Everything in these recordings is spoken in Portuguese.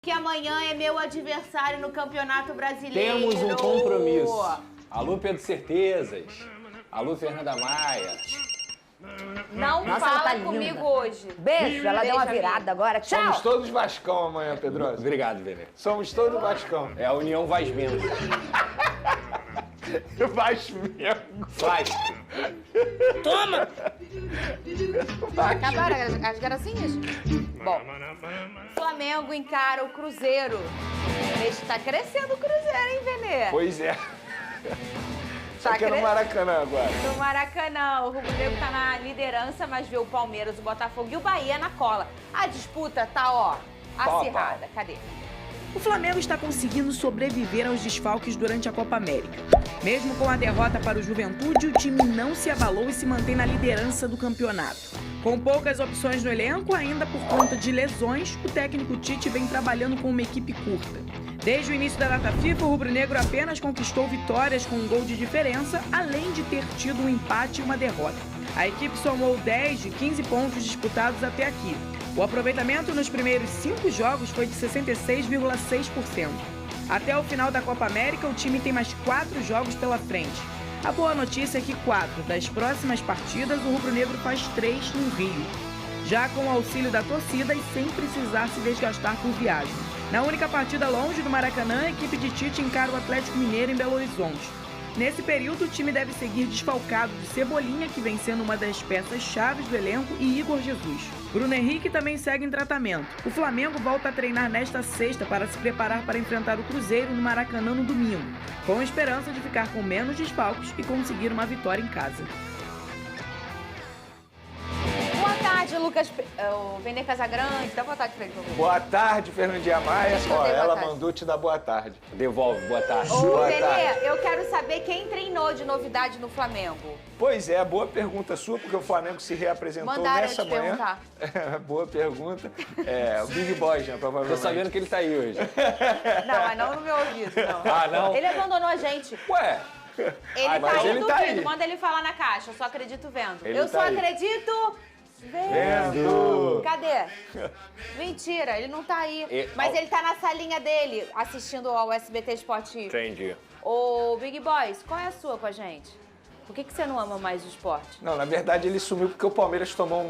Que amanhã é meu adversário no Campeonato Brasileiro. Temos um compromisso. Alô, Pedro Certezas. Alô, Fernanda Maia. Não Nossa, fala ela tá comigo linda. hoje. Beijo, ela deu uma virada agora. Tchau! Somos todos Vascão amanhã, Pedrosa. Obrigado, Benê. Somos todos Vascão. É a União Vasmengo. Vasmengo. Vasco. Toma! Acabaram as gracinhas? Bom, Flamengo encara o Cruzeiro. Está crescendo o Cruzeiro, hein, Benê? Pois é. Só Tá que é no Maracanã agora. No Maracanã, o rubro-negro tá na liderança, mas vê o Palmeiras, o Botafogo e o Bahia na cola. A disputa tá, ó, acirrada. Cadê? O Flamengo está conseguindo sobreviver aos desfalques durante a Copa América. Mesmo com a derrota para o Juventude, o time não se abalou e se mantém na liderança do campeonato. Com poucas opções no elenco, ainda por conta de lesões, o técnico Tite vem trabalhando com uma equipe curta. Desde o início da data FIFA, o rubro-negro apenas conquistou vitórias com um gol de diferença, além de ter tido um empate e uma derrota. A equipe somou 10 de 15 pontos disputados até aqui. O aproveitamento nos primeiros 5 jogos foi de 66,6%. Até o final da Copa América, o time tem mais 4 jogos pela frente. A boa notícia é que 4 das próximas partidas o rubro-negro faz 3 no Rio, já com o auxílio da torcida e sem precisar se desgastar por viagem. Na única partida longe do Maracanã, a equipe de Tite encara o Atlético Mineiro em Belo Horizonte. Nesse período, o time deve seguir desfalcado de Cebolinha, que vem sendo uma das peças-chave do elenco, e Igor Jesus. Bruno Henrique também segue em tratamento. O Flamengo volta a treinar nesta sexta para se preparar para enfrentar o Cruzeiro no Maracanã no domingo, com esperança de ficar com menos desfalques e conseguir uma vitória em casa. Boa tarde, Lucas. O Benê Casagrande. Dá boa tarde pra ele. Boa tarde, Fernandinha Maia. Deixa eu Ó, dar boa ela tarde. mandou te dar boa tarde. Devolve, boa tarde. Ô, Boa Benê, tarde. eu quero saber quem treinou de novidade no Flamengo. Pois é, boa pergunta sua, porque o Flamengo se reapresentou Mandaram nessa eu te manhã. perguntar. Boa pergunta. O Big Boy, já, provavelmente. Tô sabendo que ele tá aí hoje. Não, mas não no meu ouvido, não. Ah, não? Ele abandonou a gente. Ué, Ele mas tá aí, ele duvido. tá aí. Manda ele falar na caixa. Eu só acredito vendo. Ele eu tá só aí. acredito Vendo. Cadê? Mentira, ele não tá aí. E- Mas ele tá na salinha dele, assistindo ao SBT Esporte. entendi. Ô, Big Boys, qual é a sua com a gente? Por que você não ama mais o esporte? Não, na verdade ele sumiu porque o Palmeiras tomou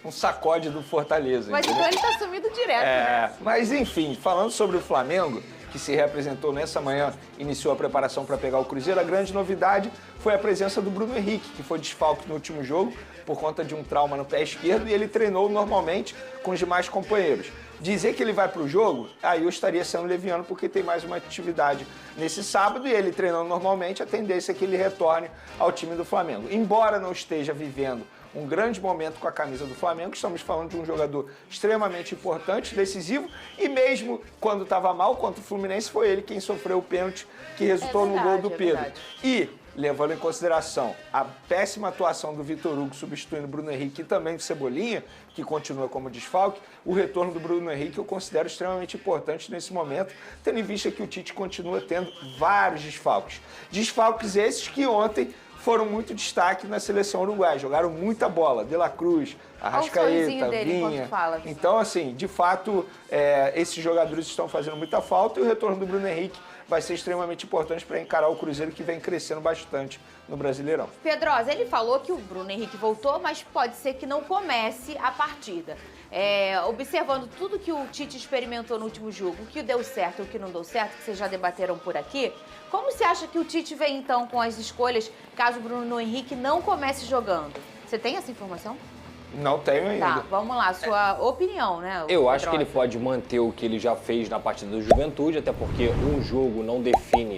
um sacode do Fortaleza. Mas entendeu? então ele tá sumido direto, né? Mas enfim, falando sobre o Flamengo, que se reapresentou nessa manhã, iniciou a preparação para pegar o Cruzeiro, a grande novidade foi a presença do Bruno Henrique, que foi desfalque no último jogo por conta de um trauma no pé esquerdo e ele treinou normalmente com os demais companheiros. Dizer que ele vai para o jogo, aí eu estaria sendo leviano porque tem mais uma atividade nesse sábado e ele treinando normalmente, a tendência é que ele retorne ao time do Flamengo. Embora não esteja vivendo um grande momento com a camisa do Flamengo, estamos falando de um jogador extremamente importante, decisivo, e mesmo quando estava mal contra o Fluminense, foi ele quem sofreu o pênalti que resultou no gol do Pedro. verdade. E, levando em consideração a péssima atuação do Vitor Hugo substituindo o Bruno Henrique e também do Cebolinha, que continua como desfalque, o retorno do Bruno Henrique eu considero extremamente importante nesse momento, tendo em vista que o Tite continua tendo vários desfalques. Desfalques esses que ontem foram muito destaque na seleção uruguaia, jogaram muita bola, De La Cruz, Arrascaeta, sorrisinho dele Vinha. enquanto fala. Então, assim, de fato, esses jogadores estão fazendo muita falta e o retorno do Bruno Henrique vai ser extremamente importante para encarar o Cruzeiro, que vem crescendo bastante no Brasileirão. Pedrosa, ele falou que o Bruno Henrique voltou, mas pode ser que não comece a partida. Observando tudo que o Tite experimentou no último jogo, o que deu certo e o que não deu certo, que vocês já debateram por aqui, como você acha que o Tite vem, então, com as escolhas, caso o Bruno Henrique não comece jogando? Você tem essa informação? Não tenho ainda. Tá, vamos lá, sua opinião, né? Eu acho que ele Pedrosa? pode manter o que ele já fez na partida do Juventude, até porque um jogo não define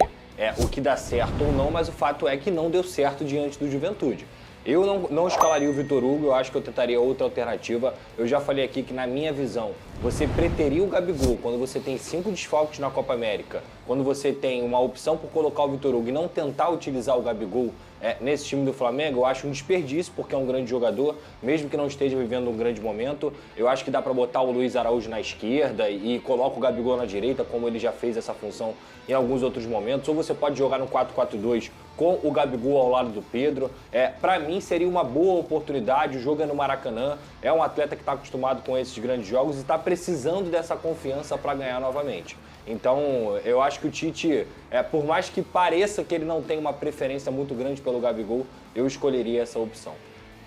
o que dá certo ou não, mas o fato é que não deu certo diante do Juventude. Eu não escalaria o Vitor Hugo, eu acho que eu tentaria outra alternativa. Eu já falei aqui que, na minha visão, você preteria o Gabigol quando você tem 5 desfalques na Copa América, quando você tem uma opção por colocar o Vitor Hugo e não tentar utilizar o Gabigol nesse time do Flamengo, eu acho um desperdício, porque é um grande jogador, mesmo que não esteja vivendo um grande momento. Eu acho que dá para botar o Luiz Araújo na esquerda e coloca o Gabigol na direita, como ele já fez essa função em alguns outros momentos. Ou você pode jogar no 4-4-2 com o Gabigol ao lado do Pedro. Para mim, seria uma boa oportunidade. O jogo é no Maracanã. É um atleta que está acostumado com esses grandes jogos e está precisando dessa confiança para ganhar novamente. Então, eu acho que o Tite, por mais que pareça que ele não tem uma preferência muito grande pelo Gabigol, eu escolheria essa opção.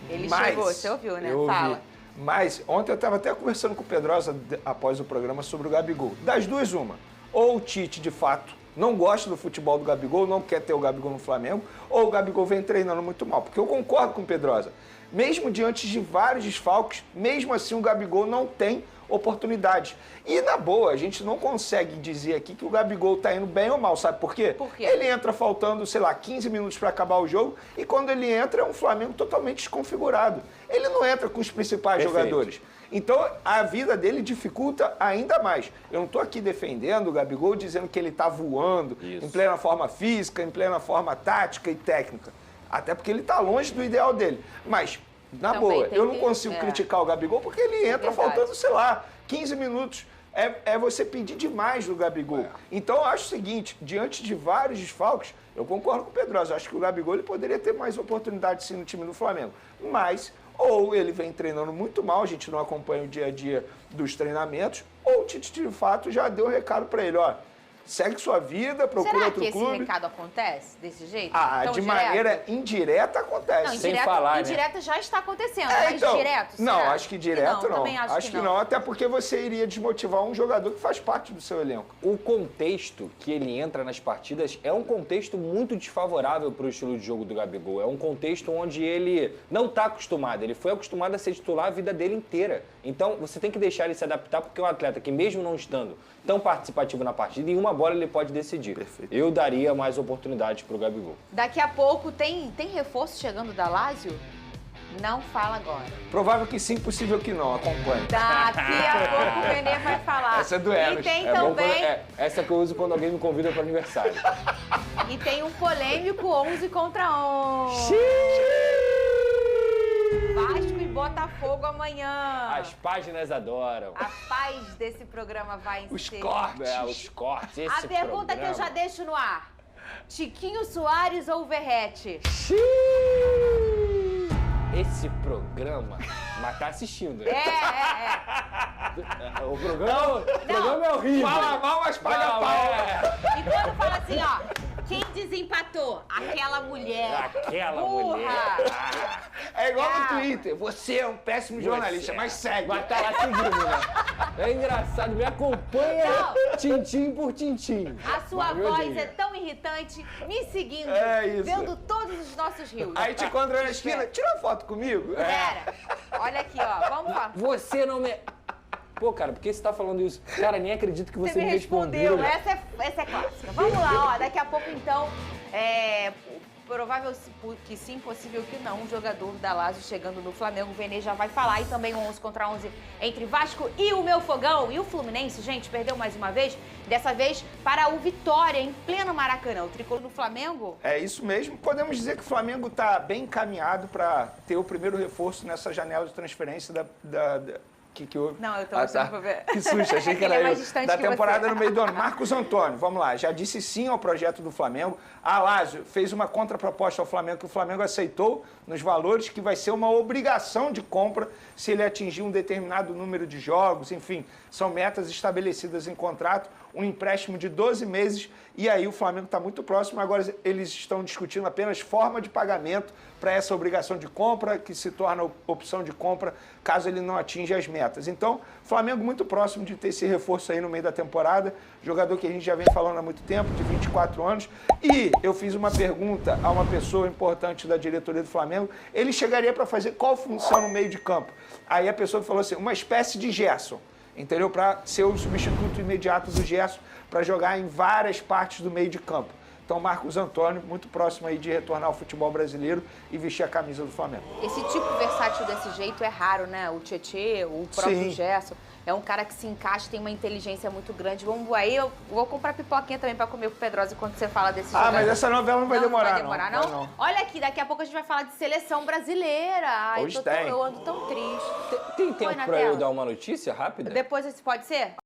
Ele chegou, você ouviu, né? Eu Fala. ouvi. Mas ontem eu estava até conversando com o Pedrosa após o programa sobre o Gabigol. Das duas, uma. Ou o Tite, de fato, não gosta do futebol do Gabigol, não quer ter o Gabigol no Flamengo, ou o Gabigol vem treinando muito mal. Porque eu concordo com o Pedrosa. Mesmo diante de vários desfalques, mesmo assim o Gabigol não tem oportunidades. E na boa, a gente não consegue dizer aqui que o Gabigol tá indo bem ou mal, sabe por quê? Por quê? Ele entra faltando, sei lá, 15 minutos para acabar o jogo e quando ele entra é um Flamengo totalmente desconfigurado. Ele não entra com os principais jogadores. Então a vida dele dificulta ainda mais. Eu não tô aqui defendendo o Gabigol dizendo que ele tá voando em plena forma física, em plena forma tática e técnica. Até porque ele tá longe do ideal dele. Mas na Também boa, tem eu não que- consigo criticar o Gabigol porque ele entra Verdade. faltando, sei lá, 15 minutos. É você pedir demais do Gabigol. Então eu acho o seguinte, diante de vários desfalques, eu concordo com o Pedrosa, eu acho que o Gabigol ele poderia ter mais oportunidade sim no time do Flamengo. Mas, ou ele vem treinando muito mal, a gente não acompanha o dia a dia dos treinamentos, ou o Tite de fato já deu um recado para ele, ó, segue sua vida, procura Será outro que esse clube. recado acontece desse jeito? Ah, Tão de direto? maneira indireta acontece. Não, Sem indireta, falar, né? indireta já está acontecendo, mas direto, Não, será? acho que direto não. Também acho que não. Até porque você iria desmotivar um jogador que faz parte do seu elenco. O contexto que ele entra nas partidas é um contexto muito desfavorável para o estilo de jogo do Gabigol. É um contexto onde ele não está acostumado. Ele foi acostumado a ser titular a vida dele inteira. Então, você tem que deixar ele se adaptar, porque é um atleta que, mesmo não estando tão participativo na partida, em uma bola ele pode decidir. Perfeito. Eu daria mais oportunidades para o Gabigol. Daqui a pouco tem reforço chegando da Lazio? Não fala agora. Provável que sim, possível que não. Acompanhe. Daqui a pouco o Benê vai falar. Essa é do Eros. E tem É bom também... essa que eu uso quando alguém me convida para aniversário. E tem um polêmico 11 contra 11. Vasco e Botafogo amanhã. As páginas adoram. A paz desse programa vai Os ser... cortes. Os cortes. A Esse pergunta que eu já deixo no ar. Tiquinho Soares ou Verrete? Esse programa, mas tá assistindo, né? É. O programa é horrível. Fala mal, mas paga Não, pau. E quando fala assim, ó, quem desempatou? Aquela mulher. Aquela burra. mulher. É igual Ah. no Twitter. Você é um péssimo jornalista, mas segue. Mas tá lá seguindo, né? É engraçado, me acompanha tintim por tintim. A sua Mas, meu voz Deus. é tão irritante, me seguindo, É isso. vendo todos os nossos rios. Aí te encontra na esquina, tira uma foto comigo. Pera, olha aqui, ó, vamos lá. Você não me... Pô, cara, por que você tá falando isso? Cara, nem acredito que você, Você me respondeu. Essa é clássica. Vamos lá, ó. Daqui a pouco, então, provável que sim, possível que não. Um jogador da Lazio chegando no Flamengo. O Vene já vai falar. E também um 11 contra 11 entre Vasco e o meu Fogão. E o Fluminense, gente, perdeu mais uma vez. Dessa vez para o Vitória, em pleno Maracanã. O tricolor do Flamengo... É isso mesmo. Podemos dizer que o Flamengo está bem encaminhado para ter o primeiro reforço nessa janela de transferência que houve. Não, eu tô tá. pra ver. Que susto, achei que Ele era é eu. mais distante Da que você. temporada no meio do ano. Marcos Antônio, vamos lá. Já disse sim ao projeto do Flamengo. A Lazio fez uma contraproposta ao Flamengo que o Flamengo aceitou nos valores, que vai ser uma obrigação de compra se ele atingir um determinado número de jogos. Enfim, são metas estabelecidas em contrato. Um empréstimo de 12 meses. E aí o Flamengo está muito próximo. Agora eles estão discutindo apenas forma de pagamento para essa obrigação de compra, que se torna opção de compra caso ele não atinja as metas. Então, Flamengo muito próximo de ter esse reforço aí no meio da temporada, jogador que a gente já vem falando há muito tempo, de 24 anos. E eu fiz uma pergunta a uma pessoa importante da diretoria do Flamengo, ele chegaria para fazer qual função no meio de campo? Aí a pessoa falou assim, uma espécie de Gerson, entendeu? Para ser o substituto imediato do Gerson, para jogar em várias partes do meio de campo. Então, Marcos Antônio, muito próximo aí de retornar ao futebol brasileiro e vestir a camisa do Flamengo. Esse tipo versátil desse jeito é raro, né? O Tietê, o próprio Sim. Gerson. É um cara que se encaixa, tem uma inteligência muito grande. Vamos aí, eu vou comprar pipoquinha também pra comer com o Pedrosa enquanto você fala desse jogador. Mas essa novela não vai demorar, Não vai demorar, não? Vai não. Olha aqui, daqui a pouco a gente vai falar de seleção brasileira. Ai, Hoje tem. eu ando tão triste. Tem Põe tempo na pra eu tela. dar uma notícia rápida? Depois esse pode ser?